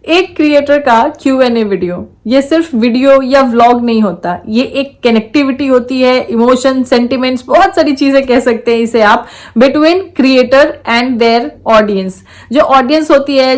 एक क्रिएटर का Q&A video, ये सिर्फ वीडियो या व्लॉग नहीं होता, ये एक कनेक्टिविटी होती है, इमोशन, सेंटिमेंट्स, बहुत सारी चीजें कह सकते हैं इसे आप, between creator and their audience. जो ऑडियंस होती है,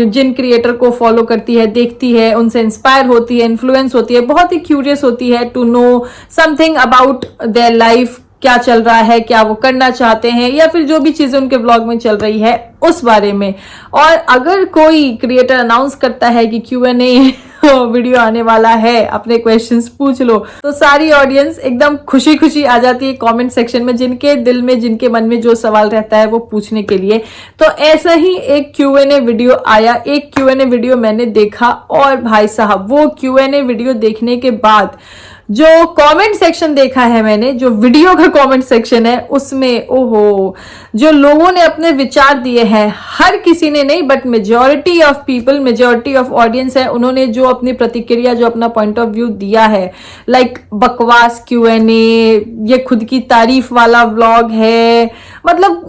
जिन क्रिएटर को फॉलो करती है, देखती है, उनसे इंस्पायर होती है, इन्फ्लुएंस होती है, बहुत ही क्यूरियस होती है to know something about their life, क्या चल रहा है, क्या वो करना चाहते हैं, या फिर जो भी चीजें उनके ब्लॉग में चल रही है उस बारे में। और अगर कोई क्रिएटर अनाउंस करता है कि Q&A वीडियो आने वाला है, अपने क्वेश्चंस पूछ लो, तो सारी ऑडियंस एकदम खुशी खुशी आ जाती है कमेंट सेक्शन में, जिनके दिल में, जिनके मन में जो सवाल रहता है वो पूछने के लिए। तो ऐसा ही एक Q&A वीडियो आया, एक Q&A वीडियो मैंने देखा, और भाई साहब वो Q&A वीडियो देखने के बाद जो कमेंट सेक्शन देखा है मैंने, जो वीडियो का कमेंट सेक्शन है उसमें, ओहो, जो लोगों ने अपने विचार दिए हैं, हर किसी ने नहीं but majority of people, majority of audience है, उन्होंने जो अपनी प्रतिक्रिया, जो अपना पॉइंट ऑफ व्यू दिया है, लाइक बकवास Q&A, ये खुद की तारीफ वाला व्लॉग है, मतलब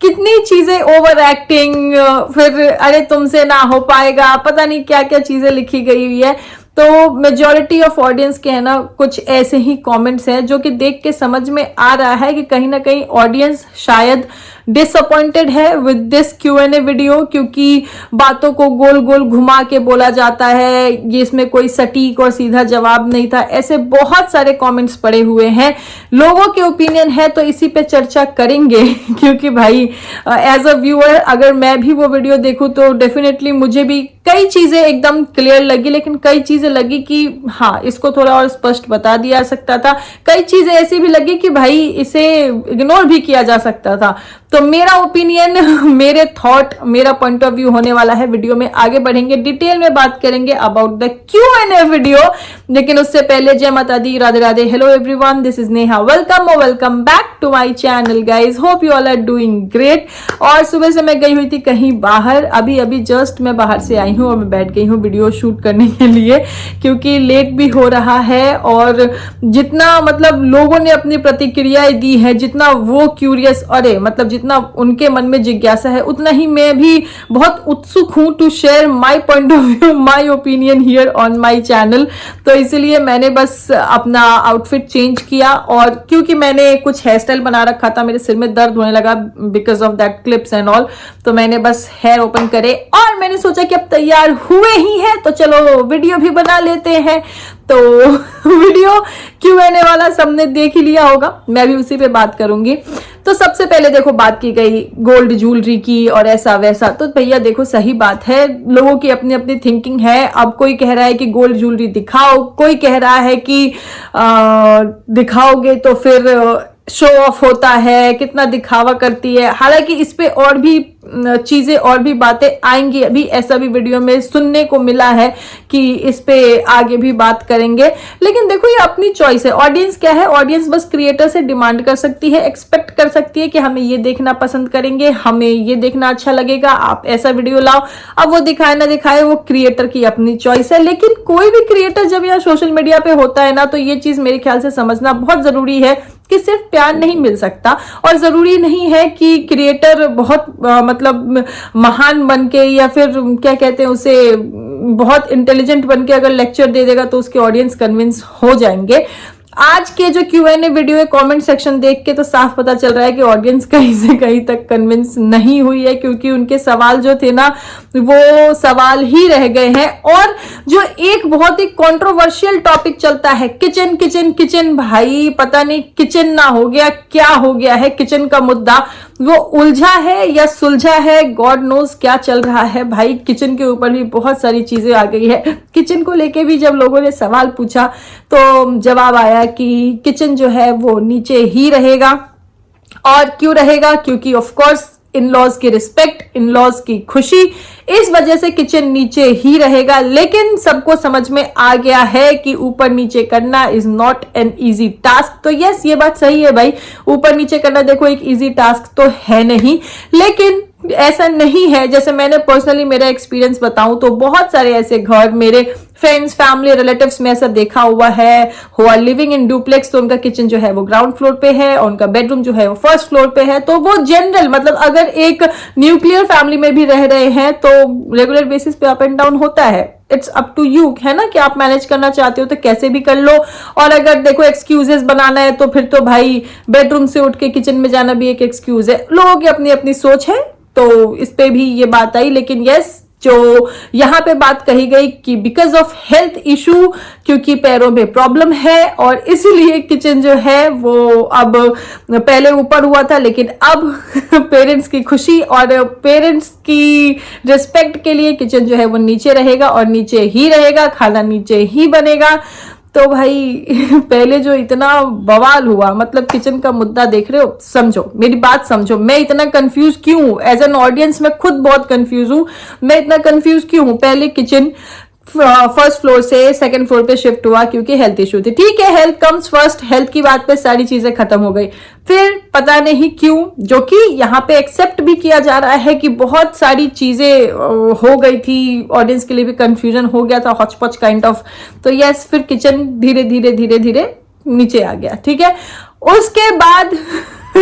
कितनी चीजें, ओवर एक्टिंग, फिर अरे तुमसे ना हो पाएगा, पता नहीं क्या क्या चीजें लिखी गई हुई है। तो मेजॉरिटी ऑफ ऑडियंस के है ना कुछ ऐसे ही कमेंट्स हैं जो कि देख के समझ में आ रहा है कि कहीं ना कहीं ऑडियंस शायद डिसअपॉइंटेड है विद दिस Q&A वीडियो, क्योंकि बातों को गोल गोल घुमा के बोला जाता है, ये इसमें कोई सटीक और सीधा जवाब नहीं था, ऐसे बहुत सारे कमेंट्स पड़े हुए हैं। लोगों के ओपिनियन है तो इसी पे चर्चा करेंगे क्योंकि भाई एज अ व्यूअर अगर मैं भी वो वीडियो देखूं तो डेफिनेटली मुझे भी कई चीजें एकदम क्लियर लगी, लेकिन कई चीजें लगी कि हाँ इसको थोड़ा और स्पष्ट बता दिया जा सकता था, कई चीजें ऐसी भी लगी कि भाई इसे इग्नोर भी किया जा सकता था। तो मेरा ओपिनियन, मेरे थॉट, मेरा पॉइंट ऑफ व्यू होने वाला है। वीडियो में आगे बढ़ेंगे, डिटेल में बात करेंगे अबाउट द Q&A वीडियो, लेकिन उससे पहले जय माता दी, Radhe Radhe, hello everyone, this is Neha, welcome back to my channel guys, hope you all are doing great. और सुबह से मैं गई हुई थी कहीं बाहर, अभी जस्ट मैं बाहर से आई हूँ और मैं बैठ गई हूँ वीडियो शूट करने के लिए, क्योंकि लेट भी हो रहा है और जितना मतलब लोगों ने अपनी प्रतिक्रियाएं दी है, जितना वो क्यूरियस, अरे मतलब जितना उनके मन में जिज्ञासा है, उतना ही मैं भी बहुत उत्सुक हूं to share my point of view, my opinion here on my channel. तो इसलिए मैंने बस अपना आउटफिट चेंज किया, और क्योंकि मैंने कुछ हेयर स्टाइल बना रखा था, मेरे सिर में दर्द होने लगा because of that clips and all, तो मैंने बस हेयर ओपन करे और मैंने सोचा कि अब तैयार हुए ही हैं तो चलो वीडियो भी बना लेते हैं। तो वीडियो Q&A वाला सबने देख ही लिया होगा, मैं भी उसी पे बात करूंगी। तो सबसे पहले देखो बात की गई गोल्ड ज्वेलरी की और ऐसा वैसा, तो भैया देखो सही बात है, लोगों की अपनी अपनी थिंकिंग है। अब कोई कह रहा है कि गोल्ड ज्वेलरी दिखाओ, कोई कह रहा है कि दिखाओगे तो फिर शो ऑफ होता है, कितना दिखावा करती है। हालांकि इस पे और भी चीजें और भी बातें आएंगी, अभी ऐसा भी वीडियो में सुनने को मिला है कि इस पे आगे भी बात करेंगे। लेकिन देखो ये अपनी चॉइस है, ऑडियंस क्या है, ऑडियंस बस क्रिएटर से डिमांड कर सकती है, एक्सपेक्ट कर सकती है कि हमें ये देखना पसंद करेंगे, हमें ये देखना अच्छा लगेगा, आप ऐसा वीडियो लाओ। अब वो दिखाए ना दिखाए वो क्रिएटर की अपनी चॉइस है, लेकिन कोई भी क्रिएटर जब यहाँ सोशल मीडिया पे होता है ना, तो ये चीज मेरे ख्याल से समझना बहुत जरूरी है कि सिर्फ प्यार नहीं मिल सकता, और जरूरी नहीं है कि क्रिएटर बहुत मतलब महान बन के या फिर क्या कहते हैं उसे, बहुत इंटेलिजेंट बन के अगर लेक्चर दे देगा तो उसके ऑडियंस कन्विंस हो जाएंगे। आज के जो Q&A वीडियो है, कमेंट सेक्शन देख के तो साफ पता चल रहा है कि ऑडियंस कहीं से कहीं तक कन्विंस नहीं हुई है, क्योंकि उनके सवाल जो थे ना वो सवाल ही रह गए हैं। और जो एक बहुत ही कंट्रोवर्शियल टॉपिक चलता है, किचन किचन किचन, भाई पता नहीं किचन ना हो गया, क्या हो गया है किचन का मुद्दा, वो उलझा है या सुलझा है, गॉड नोज क्या चल रहा है भाई। किचन के ऊपर भी बहुत सारी चीजें आ गई है। किचन को लेके भी जब लोगों ने सवाल पूछा तो जवाब आया कि किचन जो है वो नीचे ही रहेगा। और क्यों रहेगा? क्योंकि ऑफ कोर्स इन लॉज की रिस्पेक्ट, इन लॉज की खुशी, इस वजह से किचन नीचे ही रहेगा। लेकिन सबको समझ में आ गया है कि ऊपर नीचे करना is not an easy task. तो यस, ये बात सही है भाई, ऊपर नीचे करना देखो एक इजी टास्क तो है नहीं, लेकिन ऐसा नहीं है। जैसे मैंने पर्सनली मेरा एक्सपीरियंस बताऊं तो बहुत सारे ऐसे घर मेरे फ्रेंड्स, फैमिली, रिलेटिव्स में ऐसा देखा हुआ है। Who are living in duplex, तो उनका किचन जो है वो ग्राउंड फ्लोर पे है और उनका बेडरूम जो है वो फर्स्ट फ्लोर पे है। तो वो जनरल, मतलब अगर एक न्यूक्लियर फैमिली में भी रह रहे हैं तो रेगुलर बेसिस पे अप एंड डाउन होता है। इट्स अप टू यू, है ना, कि आप मैनेज करना चाहते हो तो कैसे भी कर लो। और अगर देखो एक्सक्यूजेस बनाना है तो फिर तो भाई बेडरूम से उठ के किचन में जाना भी एक एक्सक्यूज है। लोगों की अपनी अपनी सोच है, तो इस पे भी ये बात आई। लेकिन यस, जो यहाँ पे बात कही गई कि बिकॉज ऑफ हेल्थ इशू, क्योंकि पैरों में प्रॉब्लम है और इसीलिए किचन जो है वो अब पहले ऊपर हुआ था, लेकिन अब पेरेंट्स की खुशी और पेरेंट्स की रिस्पेक्ट के लिए किचन जो है वो नीचे रहेगा और नीचे ही रहेगा, खाना नीचे ही बनेगा। तो भाई पहले जो इतना बवाल हुआ, मतलब किचन का मुद्दा देख रहे हो, समझो मेरी बात समझो, मैं इतना कंफ्यूज क्यों हूं एज एन ऑडियंस, मैं खुद बहुत कंफ्यूज हूं। मैं इतना कंफ्यूज क्यों हूं? पहले किचन फर्स्ट फ्लोर से सेकंड फ्लोर पे शिफ्ट हुआ क्योंकि हेल्थ इशू थी। ठीक है, हेल्थ कम्स फर्स्ट, हेल्थ की बात पे सारी चीजें खत्म हो गई। फिर पता नहीं क्यों, जो कि यहाँ पे एक्सेप्ट भी किया जा रहा है कि बहुत सारी चीजें हो गई थी, ऑडियंस के लिए भी कंफ्यूजन हो गया था, हॉचपॉच काइंड ऑफ। तो यस, फिर किचन धीरे धीरे धीरे धीरे नीचे आ गया। ठीक है, उसके बाद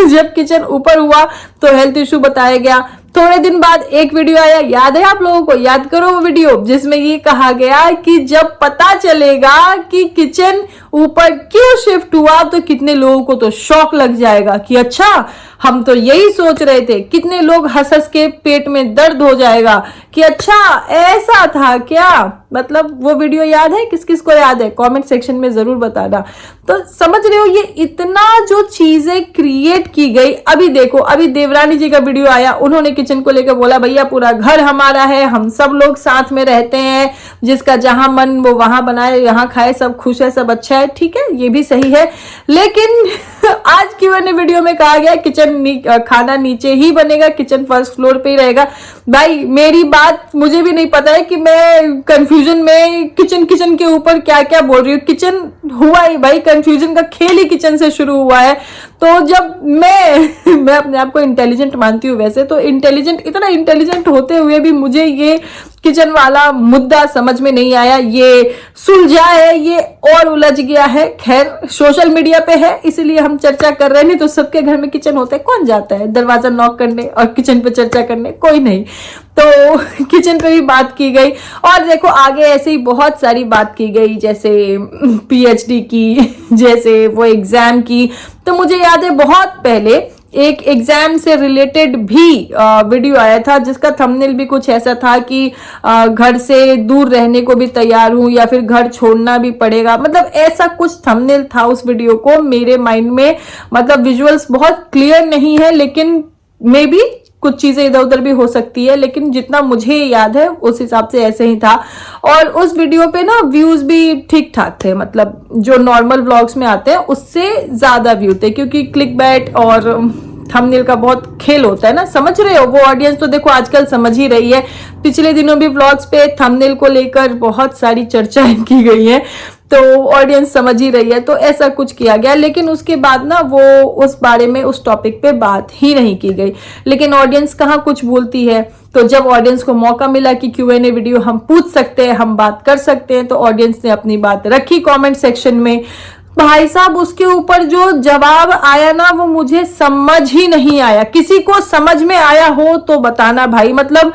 जब किचन ऊपर हुआ तो हेल्थ इशू बताया गया। थोड़े दिन बाद एक वीडियो आया, याद है आप लोगों को? याद करो वो वीडियो जिसमें ये कहा गया कि जब पता चलेगा कि किचन ऊपर क्यों शिफ्ट हुआ तो कितने लोगों को तो शॉक लग जाएगा कि अच्छा, हम तो यही सोच रहे थे। कितने लोग हंस हंस के पेट में दर्द हो जाएगा कि अच्छा ऐसा था क्या। मतलब वो वीडियो याद है? किस किस को याद है? कमेंट सेक्शन में जरूर बताना। तो समझ रहे हो, ये इतना जो चीजें क्रिएट की गई। अभी देखो, अभी देवरानी जी का वीडियो आया, उन्होंने किचन को लेकर बोला भैया पूरा घर हमारा है, हम सब लोग साथ में रहते हैं, जिसका जहां मन वो वहां बनाए, यहाँ खाए, सब खुश है, सब अच्छा है। ठीक है, ये भी सही है। लेकिन आज की मैंने वीडियो में कहा गया किचन खाना नीचे ही बनेगा, किचन फर्स्ट फ्लोर पे ही रहेगा। भाई मेरी बात मुझे भी नहीं पता है कि मैं कंफ्यूजन में किचन के ऊपर क्या क्या बोल रही हूँ। किचन हुआ ही भाई, कंफ्यूजन का खेल ही किचन से शुरू हुआ है। तो जब मैं अपने आप को इंटेलिजेंट मानती हूँ, वैसे तो इंटेलिजेंट, इतना इंटेलिजेंट होते हुए भी मुझे ये किचन वाला मुद्दा समझ में नहीं आया। ये सुलझा है, ये और उलझ गया है। खैर, सोशल मीडिया पे है इसलिए हम चर्चा कर रहे हैं, नहीं तो सबके घर में किचन होता है, कौन जाता है दरवाजा नॉक करने और किचन पे चर्चा करने? कोई नहीं। तो किचन पे भी बात की गई और देखो आगे ऐसे ही बहुत सारी बात की गई, जैसे पीएचडी की, जैसे वो एग्जाम की। तो मुझे याद है बहुत पहले एक एग्जाम से रिलेटेड भी वीडियो आया था जिसका थंबनेल भी कुछ ऐसा था कि घर से दूर रहने को भी तैयार हूं या फिर घर छोड़ना भी पड़ेगा, मतलब ऐसा कुछ थंबनेल था उस वीडियो को। मेरे माइंड में मतलब विजुअल्स बहुत क्लियर नहीं है, लेकिन मे बी कुछ चीजें इधर उधर भी हो सकती है, लेकिन जितना मुझे याद है उस हिसाब से ऐसे ही था। और उस वीडियो पे ना व्यूज भी ठीक ठाक थे, मतलब जो नॉर्मल व्लॉग्स में आते हैं उससे ज्यादा व्यू थे, क्योंकि क्लिक बैट और थंबनेल का बहुत खेल होता है ना, समझ रहे हो। वो ऑडियंस तो देखो आजकल समझ ही रही है। पिछले दिनों भी व्लॉग्स पे थंबनेल को लेकर बहुत सारी चर्चाएं की गई हैं, तो ऑडियंस समझ ही रही है। तो ऐसा कुछ किया गया, लेकिन उसके बाद ना वो उस बारे में, उस टॉपिक पे बात ही नहीं की गई। लेकिन ऑडियंस कहाँ कुछ बोलती है। तो जब ऑडियंस को मौका मिला कि Q&A वीडियो हम पूछ सकते हैं, हम बात कर सकते हैं, तो ऑडियंस ने अपनी बात रखी कमेंट सेक्शन में। भाई साहब, उसके ऊपर जो जवाब आया ना वो मुझे समझ ही नहीं आया। किसी को समझ में आया हो तो बताना भाई। मतलब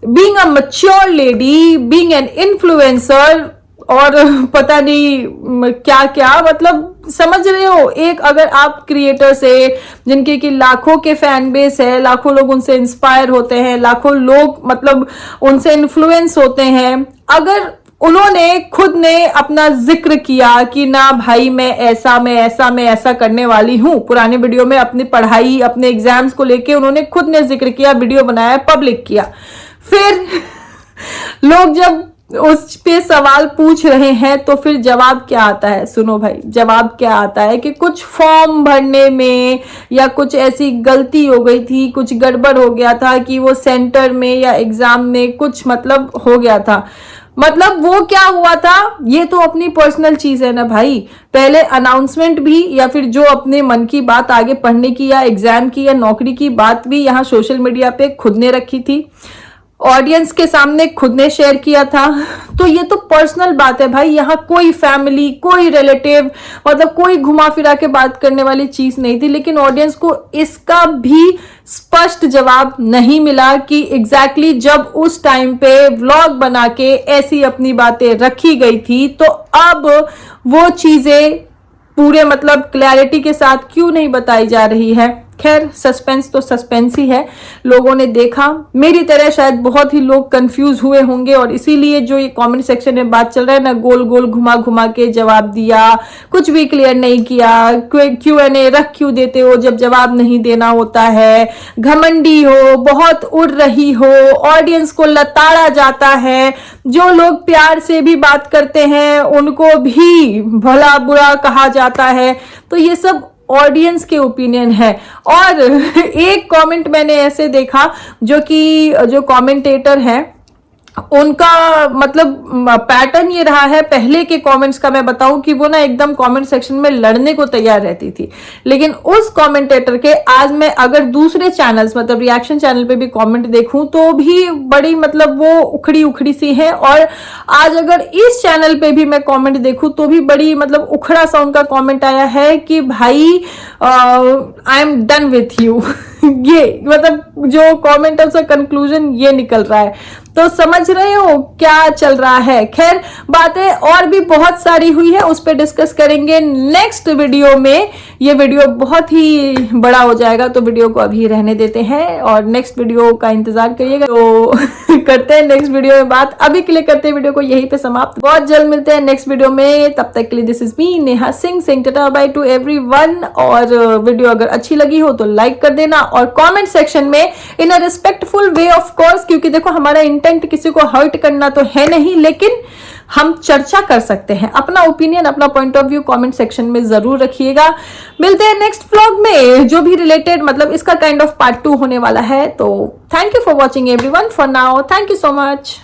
being a mature lady, being an influencer और पता नहीं क्या क्या, मतलब समझ रहे हो। एक अगर आप क्रिएटर से, जिनके की लाखों के फैन बेस है, लाखों लोग उनसे इंस्पायर होते हैं, लाखों लोग मतलब उनसे इन्फ्लुएंस होते हैं, अगर उन्होंने खुद ने अपना जिक्र किया कि ना भाई मैं ऐसा करने वाली हूं। पुराने वीडियो में अपनी पढ़ाई, अपने एग्जाम्स को लेके उन्होंने खुद ने जिक्र किया, वीडियो बनाया, पब्लिक किया। फिर लोग जब उस पे सवाल पूछ रहे हैं तो फिर जवाब क्या आता है? सुनो भाई, जवाब क्या आता है कि कुछ फॉर्म भरने में या कुछ ऐसी गलती हो गई थी, कुछ गड़बड़ हो गया था कि वो सेंटर में या एग्जाम में कुछ मतलब हो गया था। मतलब वो क्या हुआ था, ये तो अपनी पर्सनल चीज है ना भाई। पहले अनाउंसमेंट भी या फिर जो अपने मन की बात आगे पढ़ने की या एग्जाम की या नौकरी की बात भी यहाँ सोशल मीडिया पे खुद ने रखी थी। ऑडियंस के सामने खुद ने शेयर किया था। तो ये तो पर्सनल बात है भाई, यहाँ कोई फैमिली, कोई रिलेटिव, मतलब कोई घुमा फिरा के बात करने वाली चीज नहीं थी। लेकिन ऑडियंस को इसका भी स्पष्ट जवाब नहीं मिला कि एग्जैक्टली जब उस टाइम पे व्लॉग बना के ऐसी अपनी बातें रखी गई थी, तो अब वो चीजें पूरे मतलब क्लैरिटी के साथ क्यों नहीं बताई जा रही है। खैर, सस्पेंस तो सस्पेंस ही है। लोगों ने देखा, मेरी तरह शायद बहुत ही लोग कंफ्यूज हुए होंगे, और इसीलिए जो ये कमेंट सेक्शन में बात चल रहा है ना, गोल गोल घुमा घुमा के जवाब दिया, कुछ भी क्लियर नहीं किया, Q&A रख क्यों देते हो जब जवाब नहीं देना होता है, घमंडी हो, बहुत उड़ रही हो, ऑडियंस को लताड़ा जाता है, जो लोग प्यार से भी बात करते हैं उनको भी भला बुरा कहा जाता है। तो ये सब ऑडियंस के ओपिनियन है। और एक कमेंट मैंने ऐसे देखा, जो कि जो कमेंटेटर है उनका मतलब पैटर्न ये रहा है, पहले के कमेंट्स का मैं बताऊं कि वो ना एकदम कमेंट सेक्शन में लड़ने को तैयार रहती थी। लेकिन उस कमेंटेटर के आज मैं अगर दूसरे चैनल्स मतलब रिएक्शन चैनल पे भी कमेंट देखूं तो भी बड़ी मतलब वो उखड़ी उखड़ी सी है, और आज अगर इस चैनल पे भी मैं कमेंट देखूं तो भी बड़ी मतलब उखड़ा सा उनका कमेंट आया है कि भाई I am done with you. ये मतलब जो कमेंट है उसका कंक्लूजन ये निकल रहा है। तो समझ रहे हो क्या चल रहा है। खैर, बातें और भी बहुत सारी हुई है, उस पर डिस्कस करेंगे नेक्स्ट वीडियो में। ये वीडियो बहुत ही बड़ा हो जाएगा, तो वीडियो को अभी रहने देते हैं और नेक्स्ट वीडियो का इंतजार करिएगा। तो करते हैं नेक्स्ट वीडियो में बात। अभी के लिए करते हैं वीडियो को यहीं पे समाप्त। बहुत जल्द मिलते हैं नेक्स्ट वीडियो में, तब तक के लिए this is me Neha Singh, saying tata by two everyone. और वीडियो अगर अच्छी लगी हो तो लाइक कर देना, और कमेंट सेक्शन में इन अ रिस्पेक्टफुल वे ऑफ कोर्स, क्योंकि देखो हमारा इंटेंट किसी को हर्ट करना तो है नहीं, लेकिन हम चर्चा कर सकते हैं। अपना ओपिनियन, अपना point of view comment section में जरूर रखिएगा। मिलते हैं नेक्स्ट व्लॉग में, जो भी रिलेटेड मतलब इसका काइंड ऑफ पार्ट 2 होने वाला है। तो thank you for watching everyone. For now, thank you so much.